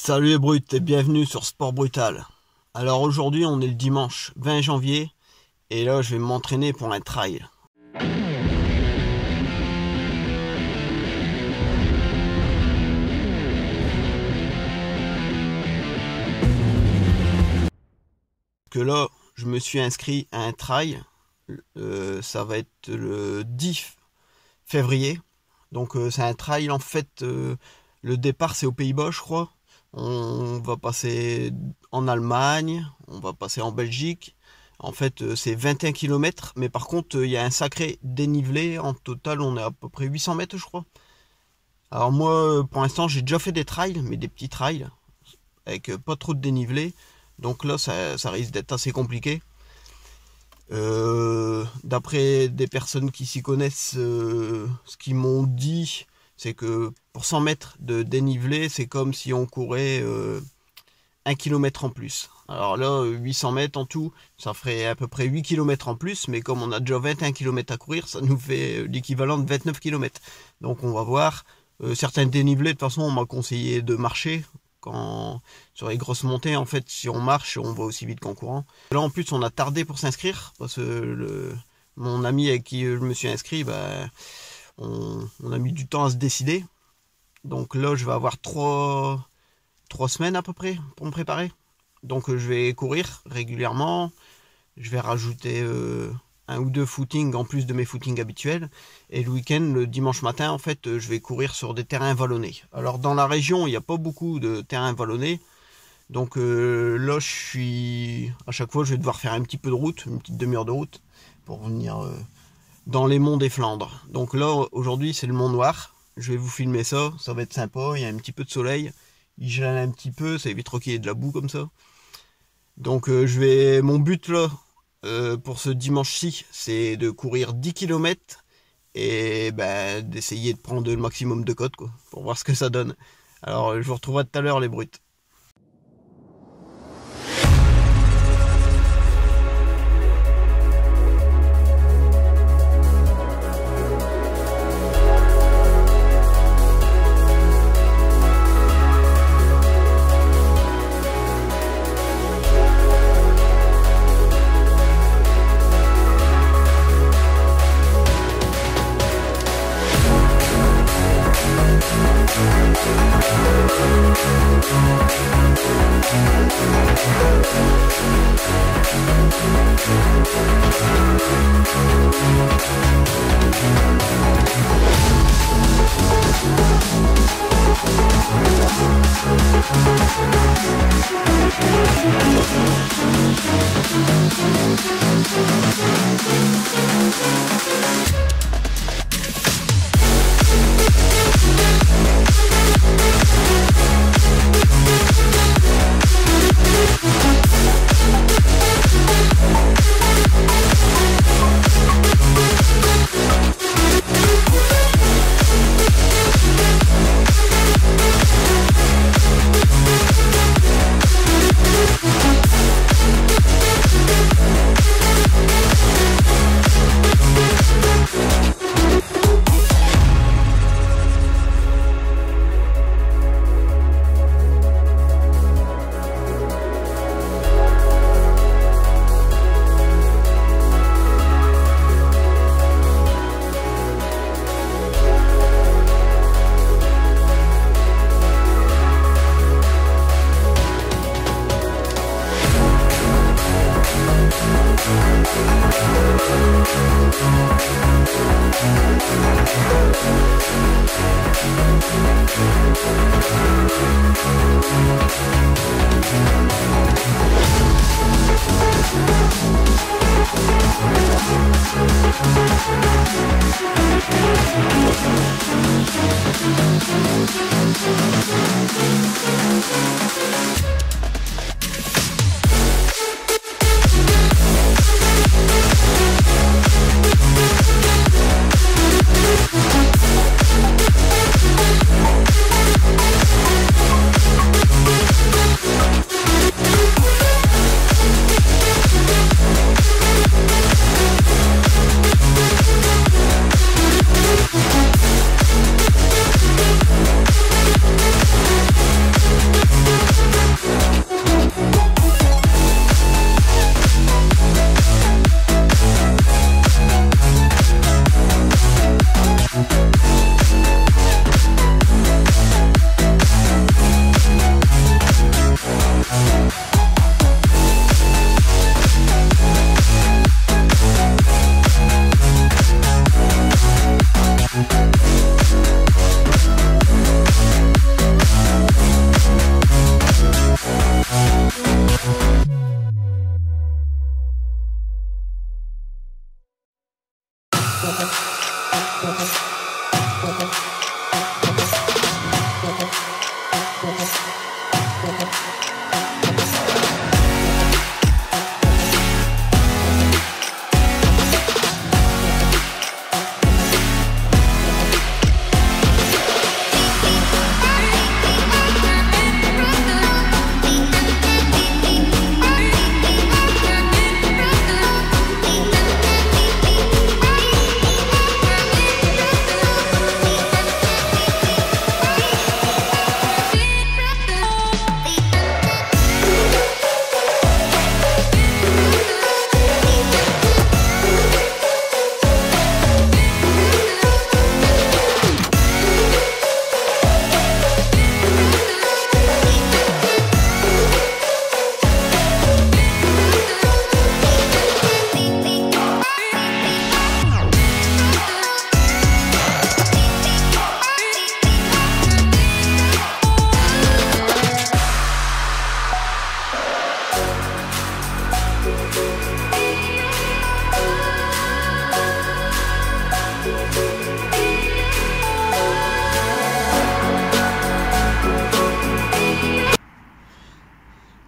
Salut les brutes et bienvenue sur Sport Brutal. Alors aujourd'hui on est le dimanche 20 janvier et là je vais m'entraîner pour un trail. Que là je me suis inscrit à un trail, ça va être le 10 février. Donc c'est un trail en fait, le départ c'est aux Pays-Bas je crois. On va passer en Allemagne, on va passer en Belgique. En fait, c'est 21 km, mais par contre, il y a un sacré dénivelé. En total, on est à peu près 800 mètres, je crois. Alors moi, pour l'instant, j'ai déjà fait des trails, mais des petits trails, avec pas trop de dénivelé. Donc là, ça risque d'être assez compliqué. D'après des personnes qui s'y connaissent, ce qu'ils m'ont dit, c'est que pour 100 mètres de dénivelé, c'est comme si on courait 1 km en plus. Alors là, 800 mètres en tout, ça ferait à peu près 8 km en plus, mais comme on a déjà 21 km à courir, ça nous fait l'équivalent de 29 km. Donc on va voir. Certains dénivelés, de toute façon, on m'a conseillé de marcher. Sur les grosses montées, en fait, si on marche, on va aussi vite qu'en courant. Là, en plus, on a tardé pour s'inscrire, parce que mon ami avec qui je me suis inscrit, on a mis du temps à se décider. Donc là, je vais avoir 3 semaines à peu près pour me préparer. Donc je vais courir régulièrement. Je vais rajouter un ou deux footings en plus de mes footings habituels. Et le week-end, le dimanche matin, en fait, je vais courir sur des terrains vallonnés. Alors dans la région, il n'y a pas beaucoup de terrains vallonnés. Donc là, à chaque fois, je vais devoir faire un petit peu de route, une petite demi-heure de route pour venir dans les monts des Flandres. Donc là, aujourd'hui, c'est le Mont Noir. Je vais vous filmer ça, ça va être sympa. Il y a un petit peu de soleil, il gèle un petit peu, ça évitera qu'il y ait de la boue comme ça. Donc mon but là, pour ce dimanche-ci, c'est de courir 10 km et d'essayer de prendre le maximum de cotes, quoi, pour voir ce que ça donne. Alors je vous retrouverai tout à l'heure les brutes.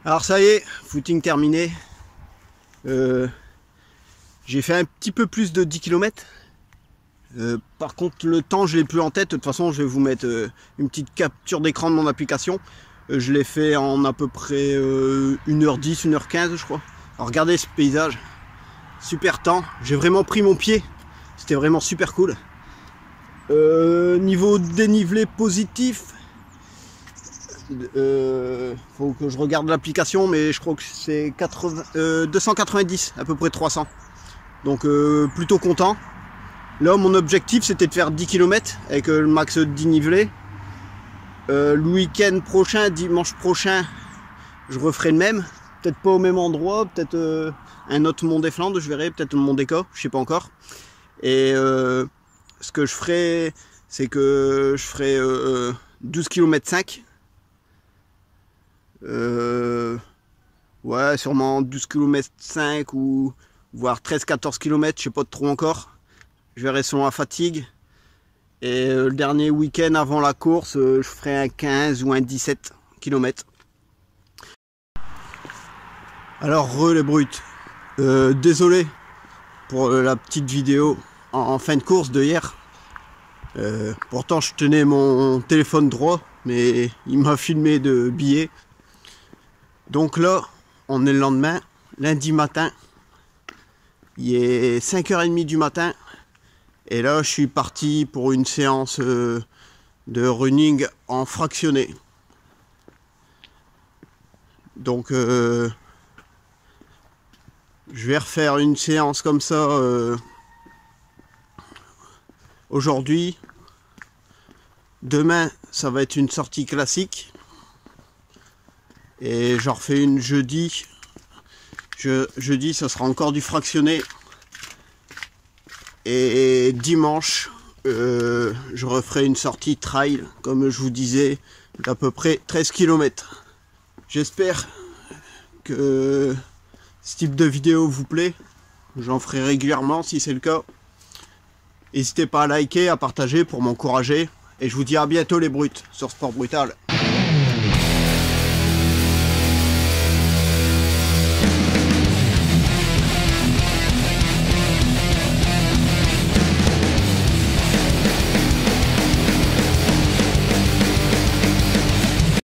Alors ça y est, footing terminé. J'ai fait un petit peu plus de 10 km. Par contre le temps je l'ai plus en tête. De toute façon je vais vous mettre une petite capture d'écran de mon application. Je l'ai fait en à peu près 1h10, 1h15 je crois. Alors regardez ce paysage. Super temps. J'ai vraiment pris mon pied. C'était vraiment super cool. Niveau dénivelé positif, faut que je regarde l'application, mais je crois que c'est 290, à peu près 300. Donc plutôt content. Là mon objectif c'était de faire 10 km avec le max de dénivelé. Le week-end prochain, dimanche prochain, je referai le même. Peut-être pas au même endroit, peut-être un autre Mont des Flandres, je verrai, peut-être le Mont des Cas, je sais pas encore. Et ce que je ferai, c'est que je ferai 12 km 5. Ouais, sûrement 12 km 5 ou voire 13-14 km, je sais pas trop encore. Je verrai selon la fatigue. Et le dernier week-end avant la course, je ferai un 15 ou un 17 km. Alors les brutes, désolé pour la petite vidéo en fin de course de hier. Pourtant je tenais mon téléphone droit, mais il m'a filmé de billets. Donc là, on est le lendemain, lundi matin. Il est 5h30 du matin. Et là, je suis parti pour une séance de running en fractionné. Donc, je vais refaire une séance comme ça aujourd'hui. Demain, ça va être une sortie classique. Et j'en refais une jeudi. Jeudi, ça sera encore du fractionné. Et dimanche, je referai une sortie trail, comme je vous disais, d'à peu près 13 km. J'espère que ce type de vidéo vous plaît. J'en ferai régulièrement si c'est le cas. N'hésitez pas à liker, à partager pour m'encourager. Et je vous dis à bientôt les brutes sur Sport Brutal.